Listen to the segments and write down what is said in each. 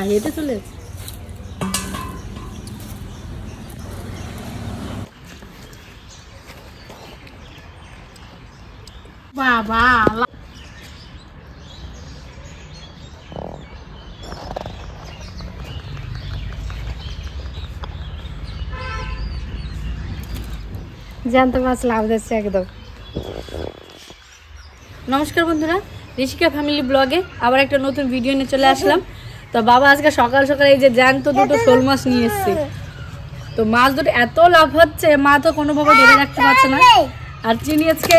হেঁটে চলে বাবা জ্যান্ত মাছ লাভ দিচ্ছে একদম। নমস্কার বন্ধুরা, ঋষিকা ফ্যামিলি ব্লগে আবার একটা নতুন ভিডিও নিয়ে চলে আসলাম। তো বাবা আজকে সকাল সকাল এই যে জ্যান্ত দুটো শোল মাছ নিয়ে এসছে। তো মাছ দুটো এত লাভ হচ্ছে, মা তো কোনোভাবে ধরে রাখতে পারছে না। আর চিনি আজকে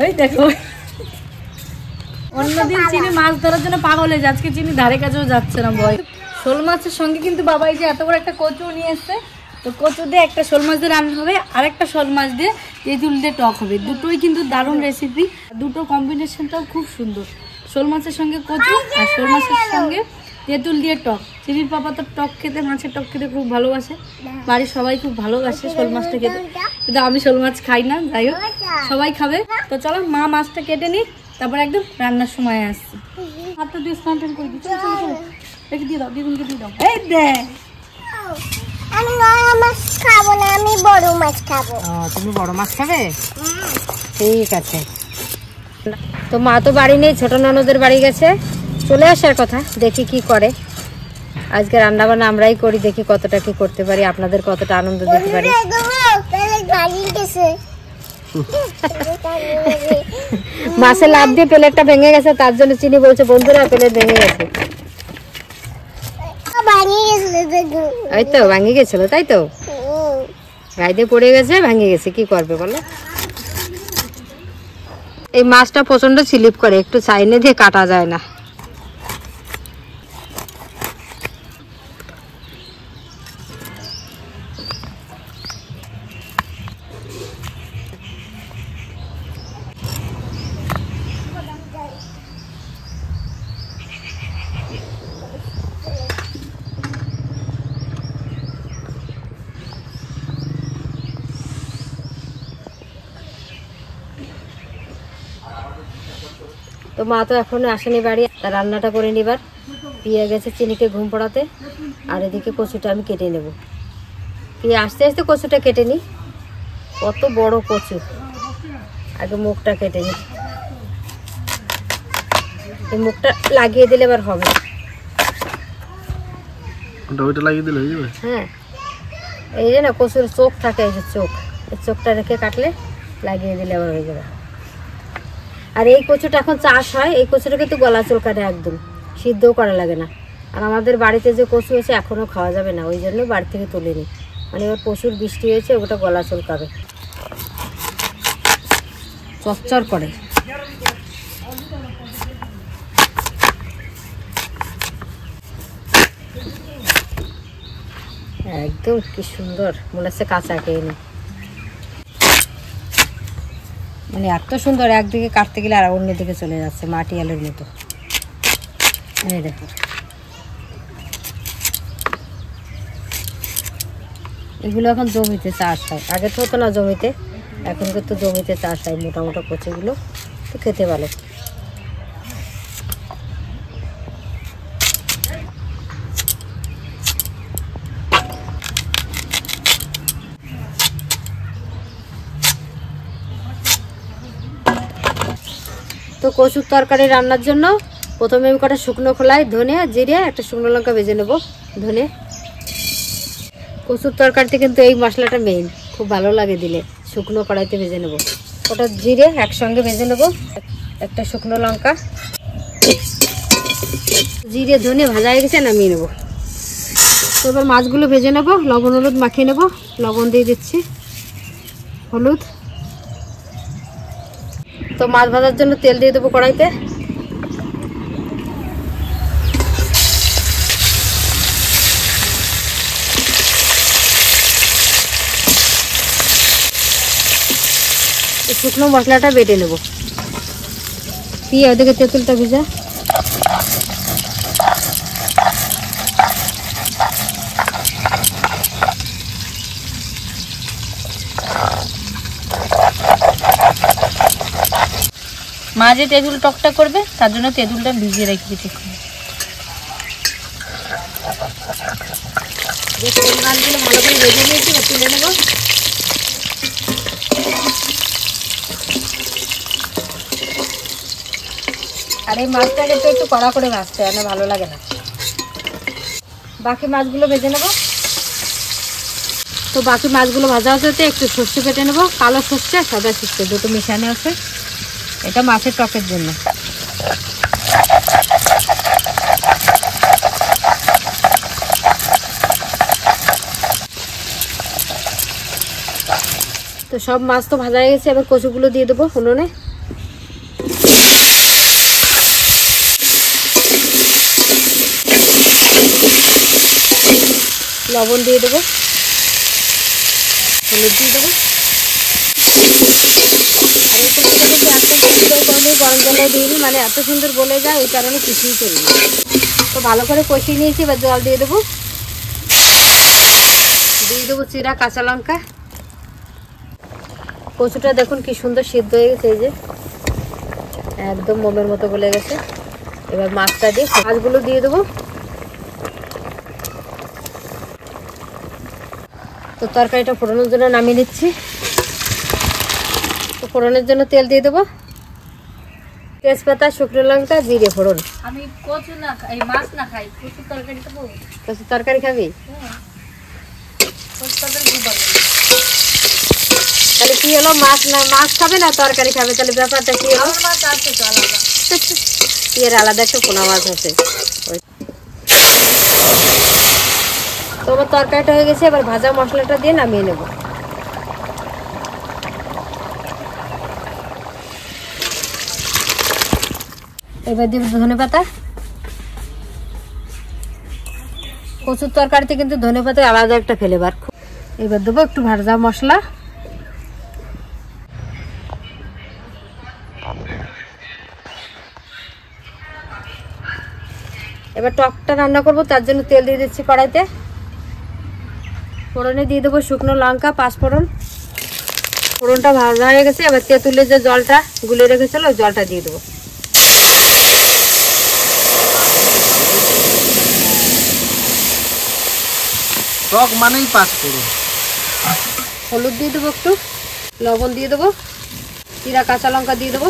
ওই দেখো, অন্যদিন চিনি মাছ ধরার জন্য পাগল হয়ে যায়, আজকে চিনি ধারে কাছেও যাচ্ছে না ভয়। শোল মাছের সঙ্গে কিন্তু বাবা এই যে এত বড় একটা কচু নিয়ে এসছে। তো কচু দিয়ে একটা শোল মাছ দিয়ে রান্না হবে, আর একটা শোল মাছ দিয়ে তেঁতুল দিয়ে টক হবে। দুটোই কিন্তু দারুণ রেসিপি, দুটো কম্বিনেশনটাও খুব সুন্দর। শোল মাছের সঙ্গে কচু আর শোল মাছের সঙ্গে তেঁতুল দিয়ে টক। চিনির পাপা তো টক খেতে, মাছের টক খেতে খুব ভালোবাসে, বাড়ির সবাই খুব ভালোবাসে শোল মাছটা খেতে, কিন্তু আমি শোল মাছ খাই না। যাই হোক, সবাই খাবে। তো চলো মা মাছটা কেটে নিই, তারপর একদম রান্নার সময় আসছি। হাতটা দিয়ে স্নান টান করে দিই, চলো চলো চলো, রেখে দিয়ে দাও, দিদুনকে দিয়ে দাও। এই দে, আমি মাছ খাবো না, আমি বড় মাছ খাবো। তুমি বড় মাছ খাবে? ঠিক আছে। তো মা তো বাড়ি নেই, ছোট ননদের বাড়ি গেছে, চলে আসার কথা। দেখি কি করে। আজকে রান্না বান্না আমরাই করি, দেখি কতটা কি করতে পারি, আপনাদের কতটা আনন্দ দিতে পারি। মাছে লাভ দিয়ে প্লেটটা ভেঙে গেছে, তার জন্য চিনি বলছে বন্ধুরা প্লেট ভেঙে গেছে। এই তো ভাঙে গেছিল, তাই তো গায়ে দিয়ে পড়ে গেছে, ভেঙে গেছে, কি করবে বলো। এই মাছটা প্রচন্ড স্লিপ করে, একটু চাইনে দিয়ে কাটা যায় না। তো মা তো এখনো আসেনি বাড়ি, তার রান্নাটা করে নিবার পিয়ে গেছে চিনিকে ঘুম পড়াতে। আর এদিকে কচুটা আমি কেটে নেব। পিয়ে আস্তে আস্তে কচুটা কেটে নিই, কত বড় কচু। আগে মুখটা কেটে নিই, এই মুখটা লাগিয়ে দিলে এবার হবে। হ্যাঁ, এই যে না কচুর চোখ থাকে, এই যে চোখ, এই চোখটা রেখে কাটলে লাগিয়ে দিলে আবার হয়ে যাবে। আর এই কচুটা এখন চাষ হয়, এই কচুটা কিন্তু গলা চুলকাটে, একদম সিদ্ধও করা লাগে না। আর আমাদের বাড়িতে যে কচু আছে এখনও খাওয়া যাবে না, ওই জন্য বাড়ি থেকে তুলিনি। মানে এবার প্রচুর বৃষ্টি হয়েছে, ওটা গলা চুলকাবে, চচ্চর করে। একদম কি সুন্দর, মনে হচ্ছে কাঁচা খেয়ে নি। মানে এত সুন্দর, একদিকে কাটতে গেলে আর অন্যদিকে চলে যাচ্ছে, মাটি আলুর মতো। এই দেখো, এগুলো এখন জমিতে চাষ হয়, আগে তো হতো না জমিতে, এখন কিন্তু জমিতে চাষ হয়। মোটা মোটা কচুগুলো তো খেতে ভালো। তো কচুর তরকারি রান্নার জন্য প্রথমে আমি কটা শুকনো খোলাই ধনে জিরে একটা শুকনো লঙ্কা ভেজে নেবো। ধনে কচুর তরকারিতে কিন্তু এই মশলাটা মেইন, খুব ভালো লাগে দিলে। শুকনো কড়াইতে ভেজে নেবো, ওটা জিরে একসঙ্গে ভেজে নেবো, একটা শুকনো লঙ্কা, জিরে ধনে ভাজা হয়ে গেছে, নামিয়ে নেবো। তো এবার মাছগুলো ভেজে নেবো, লবণ হলুদ মাখিয়ে নেবো। লবণ দিয়ে দিচ্ছি, হলুদ। তো মাছ ভাজার জন্য তেল দিয়ে দেবো কড়াইতে। শুকনো মশলাটা বেটে নেব। দিয়ে ওদিকে তেঁতুলটা ভেজা, মা যে তেঁতুল টকটা করবে তার জন্য তেঁতুলটা ভিজিয়ে রেখে দিচ্ছি। যে শোল মাছগুলো ভালো করে ভেজে নিয়েছি, এবার তুলে নেবো। আর এই মাছটাকে তো একটু কড়া করে ভাজতে হয়, না ভালো লাগে না। বাকি মাছগুলো ভেজে নেবো। তো বাকি মাছগুলো ভাজা হতে একটু সর্ষে বেটে নেবো, কালো সর্ষে আর সাদা সর্ষে দুটো মিশানো আছে, এটা মাছের টকের জন্য। তো সব মাছ তো ভাজা হয়ে গেছে, এবার কচুগুলো দিয়ে দেবো উনুনে। লবণ দিয়ে দেবো, হলুদ দিয়ে দেবো। আর এই কচুটা কিন্তু একদম গরম জলে দিইনি, মানে এত সুন্দর গলে যায়, এই কারণে কিছুই করিনি। তো ভালো করে কষিয়ে নিয়েছি, এবার জল দিয়ে দেবো। দিয়ে দেবো চিরা কাঁচা লঙ্কা। কচুটা দেখুন কি সুন্দর সিদ্ধ হয়ে গেছে, এই যে একদম মোমের মতো গলে গেছে। এবার মাছটা দিয়ে মাছগুলো দিয়ে দেবো। তো তরকারিটা ফোড়নের জন্য নামিয়ে নিচ্ছি। তো ফোড়নের জন্য তেল দিয়ে দেবো, তেজপাতা, শুকনো লঙ্কা, জিরে ফোড়ন। আমি কচু না খাই, মাছ না খাই, কচুর তরকারি খাবো। কচুর তরকারি খাবি? কচুর তরকারি খুব ভালো। তাহলে কি হলো, মাছ খাবে না তরকারি খাবে, তাহলে ব্যাপারটা কি হলো? মাছ আছে তো আলাদা, এর আলাদা একটা পোনা মাছ আছে। তো আমার তরকারিটা হয়ে গেছে, এবার ভাজা মশলাটা দিয়ে নামিয়ে নেব। এবার দিব ধনেপাতা। কচুর তরকারিতে কিন্তু ধনেপাতা আলাদা একটা ফ্লেভার। এবার দেবো একটু ভাজা মশলা। এবার টকটা রান্না করব, তার জন্য তেল দিয়ে দিচ্ছি কড়াইতে। ফোড়নে দিয়ে দেবো শুকনো লঙ্কা, পাঁচফোড়ন। ফোড়নটা ভাজা হয়ে গেছে, এবার তেঁতুলের যে জলটা গুলে রেখেছিল ওই জলটা দিয়ে দেবো। টক মানেই পাঁচফোড়ন। হলুদ দিয়ে দেবো, একটু লবণ দিয়ে দেবো, জিরা কাঁচা লঙ্কা দিয়ে দেবো।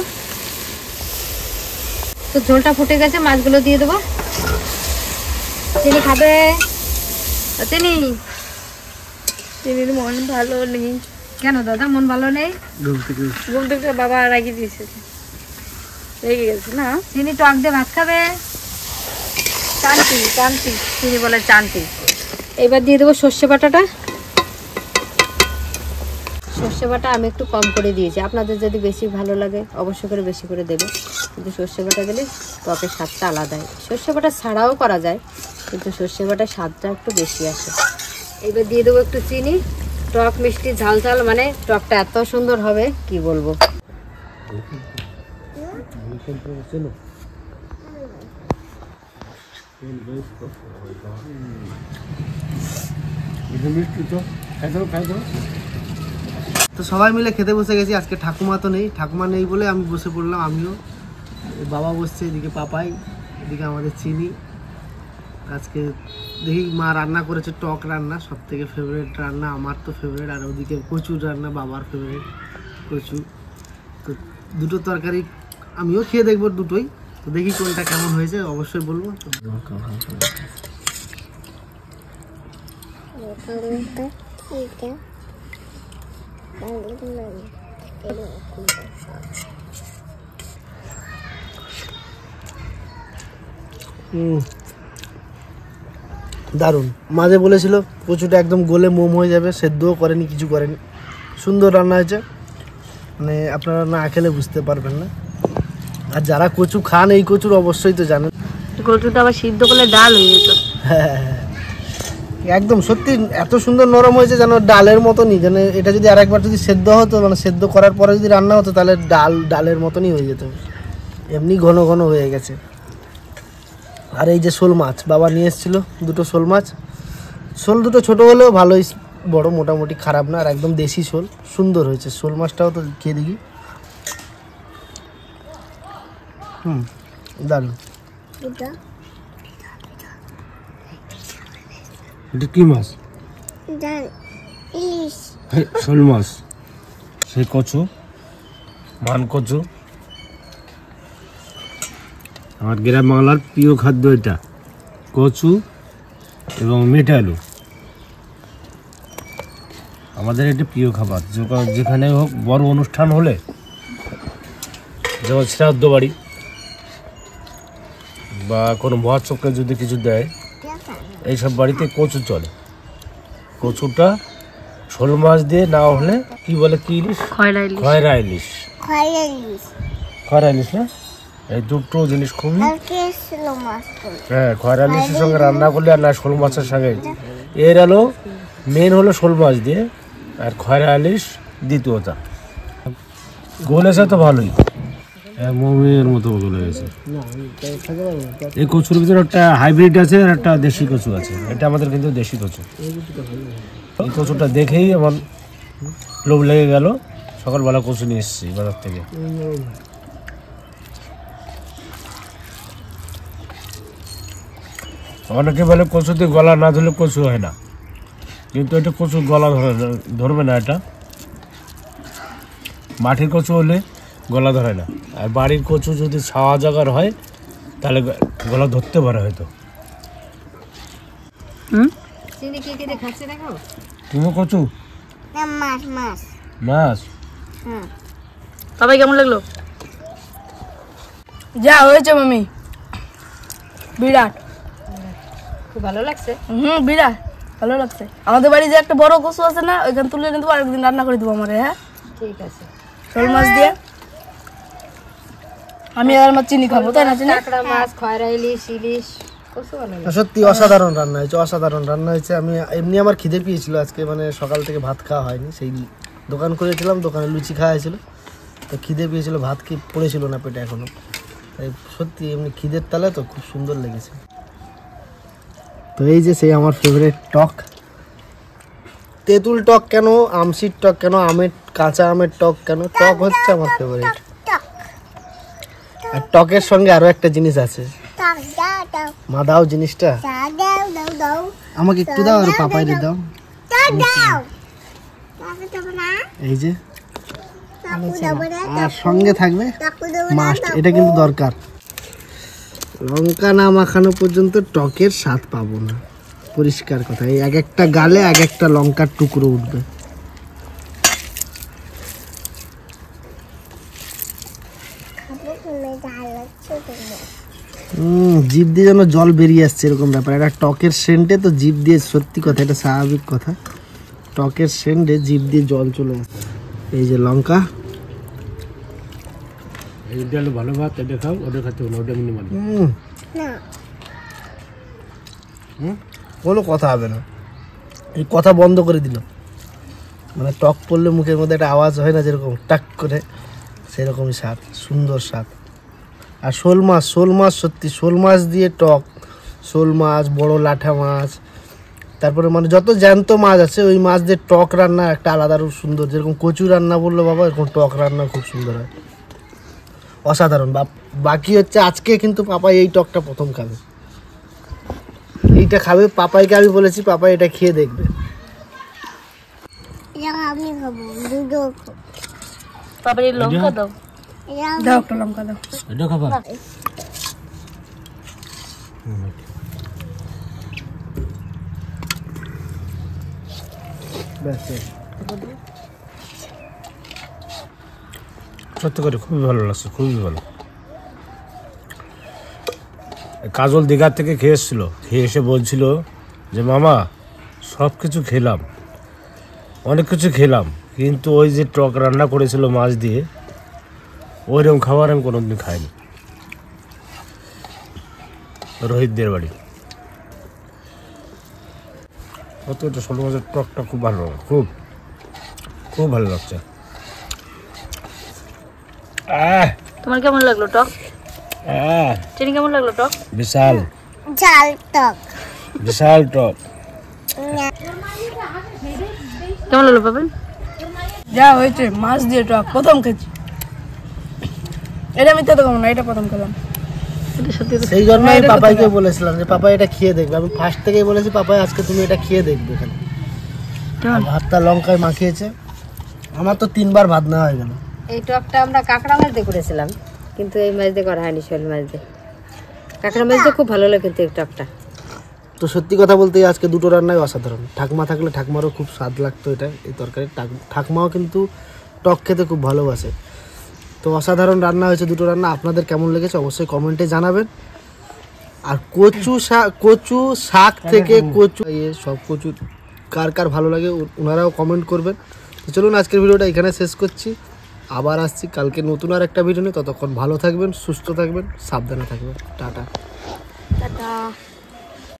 তো ঝোলটা ফুটে গেছে, মাছগুলো দিয়ে দেবো। চিনি খাবে? চিনি? চিনির মন ভালো নেই। কেন দাদা মন ভালো নেই? ঘুম থেকে বাবা রাগি দিয়েছে, রেগে গেছে না। চিনি টক দিয়ে ভাত খাবে? চান্তি চান্তি। চিনি বলে চানটি। এবার দিয়ে দেবো সর্ষে বাটাটা। সর্ষে বাটা আমি একটু কম করে দিয়েছি, আপনাদের যদি বেশি ভালো লাগে অবশ্যই করে বেশি করে দেবে, কিন্তু সর্ষে বাটা দিলে টকের স্বাদটা আলাদা হয়। সর্ষে বাটা ছাড়াও করা যায়, কিন্তু সর্ষে বাটার স্বাদটা একটু বেশি আসে। এবার দিয়ে দেবো একটু চিনি। টক মিষ্টি ঝাল ঝাল, মানে টকটা এত সুন্দর হবে কি বলবো। তো সবাই মিলে খেতে বসে গেছি। আজকে ঠাকুমা তো নেই, ঠাকুমা নেই বলে আমি বসে পড়লাম। আমিও, বাবা বসছে এদিকে, পাপাই এদিকে, আমাদের চিনি। আজকে দেখি মা রান্না করেছে টক রান্না, সব থেকে ফেভারিট রান্না, আমার তো ফেভারিট। আর ওদিকে কচুর রান্না, বাবার ফেভারিট কচু। তো দুটো তরকারি আমিও খেয়ে দেখবো, দুটোই। তো দেখি কোনটা কেমন হয়েছে, অবশ্যই বলবো। দারুণ। মাঝে বলেছিল কচুটা একদম গলে মোম হয়ে যাবে, সেদ্ধও করেনি, কিছু করেনি, সুন্দর রান্না হয়েছে। মানে আপনারা না খেলে বুঝতে পারবেন না। আর যারা কচু খান এই কচুর অবশ্যই তো জানেন। কচুটা আবার সিদ্ধ করলে ডাল হয়ে যেত। হ্যাঁ, একদম সত্যি এত সুন্দর নরম হয়েছে যেন ডালের মতনই। যেন এটা যদি আরেকবার যদি সেদ্ধ হতো, মানে সেদ্ধ করার পরে যদি রান্না হতো, তাহলে ডালের মতনই হয়ে যেত। এমনি ঘন ঘন হয়ে গেছে। আর এই যে শোল মাছ বাবা নিয়ে এসেছিল, দুটো শোল মাছ। শোল দুটো ছোট হলেও ভালোই বড়, মোটামুটি খারাপ না। আর একদম দেশি শোল, সুন্দর হয়েছে। শোল মাছটাও তো খেয়ে দেখি। দারুণ। এটা কি মাছ? শোল মাছ, সেই কচু, মান কচু, আমার গ্রাম বাংলার প্রিয় খাদ্য এটা, কচু এবং মিঠা আলু। আমাদের এটা প্রিয় খাবার, যেখানে হোক বড় অনুষ্ঠান হলে, যেমন শ্রাদ্ধ বাড়ি বা কোনো মহাচক্রে যদি কিছু দেয়, এইসব বাড়িতে কচু চলে। কচুটা শোল মাছ দিয়ে না হলে কি বলে, কি ইলিশ, খয়রা ইলিশ, খয়রা ইলিশ না, এই দুটো জিনিস খুবই, হ্যাঁ খয়রা ইলিশের সঙ্গে রান্না করলে আর না শোল মাছের সঙ্গে, এর আলো মেন হলো শোল মাছ দিয়ে, আর খয়রা ইলিশ দ্বিতীয়তা। গলেছে তো ভালোই, মমির মতো গলে গেছে। এই কচুর ভিতরে একটা হাইব্রিড আছে আর একটা দেশি কচু আছে, এটা আমাদের কিন্তু দেশি কচু। এই কচুটা দেখেই আমার লোভ লেগে গেল, সকালবেলা কচু নিয়ে এসেছি বাজার থেকে। অনেকে বলে কচুতে গলা না ধরলে কচু হয় না, কিন্তু এটা কচু গলা ধরবে না। এটা মাটির কচু হলে গলা ধরে না, আর বাড়ির কচু যদি ছাওয়া জায়গার হয় তাহলে গলা ধরতে পারে হয়তো। তুমি কচু মাছ সবাই কেমন লাগলো? যা হয়েছে মামি, বিরাট খুব ভালো লাগছে। বিরাট ভালো লাগছে। আমাদের বাড়ি যে একটা বড় কচু আছে না, ওইখান তুলে নিয়ে আরেকদিন রান্না করে দেবো আমার। হ্যাঁ ঠিক আছে, শোল মাছ দিয়ে আমি আর আমার চিনি খাবো, তাই না? চিনি কাঁকড়া মাছ, খয়রা ইলিশ, ইলিশ কচু ভালো লাগে। সত্যি অসাধারণ রান্না হয়েছে, অসাধারণ রান্না হয়েছে। আমি এমনি আমার খিদে পেয়েছিল আজকে, মানে সকাল থেকে ভাত খাওয়া হয়নি, সেই দোকান করেছিলাম, দোকানে লুচি খাওয়া হয়েছিল, তো খিদে পেয়েছিল, ভাত কি পড়েছিল না পেটে এখনো, তাই সত্যি এমনি খিদের তালে তো খুব সুন্দর লেগেছে। তো এই যে সেই আমার ফেভারিট টক, তেঁতুল টক কেন, আমসির টক কেন, আমের কাঁচা আমের টক কেন, টক হচ্ছে আমার ফেভারিট। আর টকের সঙ্গে আরো একটা জিনিস আছে, মা দাও জিনিসটা, আমাকে একটু দাও আর পাপাইরে দাও। এই যে আর সঙ্গে থাকবে মাস্ট, এটা কিন্তু দরকার। লঙ্কা না মাখানো পর্যন্ত টকের স্বাদ পাবো না, পরিষ্কার কথা। এই এক একটা গালে এক একটা লঙ্কার টুকরো উঠবে। জিভ দিয়ে যেন জল বেরিয়ে আসছে এরকম ব্যাপার। এটা টকের সেন্টে তো জিভ দিয়ে, সত্যি কথা এটা স্বাভাবিক কথা, টকের সেন্টে জিভ দিয়ে জল চলে আসছে। এই যে লঙ্কা, এটা হলো ভালো ভাত, এটা খাও, ওটা খাতে হলো, ওটা মিনিমাম। কোনো কথা হবে না, এই কথা বন্ধ করে দিল। মানে টক পড়লে মুখের মধ্যে একটা আওয়াজ হয় না, যেরকম টাক করে, সেরকমই স্বাদ, সুন্দর স্বাদ। আর শোল মাছ, শোল মাছ সত্যি, শোল মাছ দিয়ে টক, শোল মাছ, বড় লাঠা মাছ, তারপরে মানে যত জ্যান্ত মাছ আছে ওই মাছ দিয়ে টক রান্না একটা আলাদা সুন্দর। যেরকম কচু রান্না বললো বাবা, এরকম টক রান্না খুব সুন্দর হয়, অসাধারণ। বাকি হচ্ছে আজকে কিন্তু পাপাই এই টকটা প্রথম খাবে, এইটা খাবে। পাপাইকে আমি বলেছি পাপাই এটা খেয়ে দেখবে। লঙ্কা দাও, দাও একটা লঙ্কা দাও, এটা খাবা। সত্যি করে খুবই ভালো লাগছে, খুবই ভালো। কাজল দীঘার থেকে খেয়ে এসেছিল, খেয়ে এসে বলছিল যে মামা সব কিছু খেলাম, অনেক কিছু খেলাম, কিন্তু ওই যে টক রান্না করেছিল মাছ দিয়ে, ওইরকম খাবার আমি কোনোদিন খাইনি। রোহিতদের বাড়ি কত একটা শোল মাছের টকটা খুব ভালো লাগে, খুব খুব ভালো লাগছে। তোমার কেমন লাগলো টক? চিনি কেমন লাগলো টক? বিশাল ঝাল টক, বিশাল টক। কেমন লাগলো পাবেন? যা হয়েছে মাছ দিয়ে টক প্রথম খেয়েছি, এটা আমি তো কেমন না, এটা প্রথম খেলাম। সেই জন্য আমি পাপাইকে বলেছিলাম যে পাপাই এটা খেয়ে দেখবে। আমি ফার্স্ট থেকেই বলেছি পাপাই আজকে তুমি এটা খেয়ে দেখবে। এখানে ভাতটা লঙ্কায় মাখিয়েছে। আমার তো 3বার ভাত নেওয়া হয়ে গেল। এই টকটা আমরা কাঁকড়া মাছ দিয়ে করেছিলাম, কিন্তু এই মাছ দিয়ে করা হয়নি, শোল মাছ দিয়ে। কাঁকড়া মাছ দিয়ে খুব ভালো লাগে কিন্তু এই টকটা। তো সত্যি কথা বলতে আজকে দুটো রান্নাই অসাধারণ। ঠাকুমা থাকলে ঠাকুমারও খুব স্বাদ লাগতো এটা, এই তরকারি। ঠাকুমাও কিন্তু টক খেতে খুব ভালোবাসে। তো অসাধারণ রান্না হয়েছে দুটো রান্না। আপনাদের কেমন লেগেছে অবশ্যই কমেন্টে জানাবেন। আর কচু শাক থেকে কচু সব কচু কার কার ভালো লাগে ওনারাও কমেন্ট করবেন। তো চলুন আজকের ভিডিওটা এখানে শেষ করছি। আবার আসছি কালকে নতুন আর একটা ভিডিও নিয়ে। ততক্ষণ ভালো থাকবেন, সুস্থ থাকবেন, সাবধানে থাকবেন। টাটা।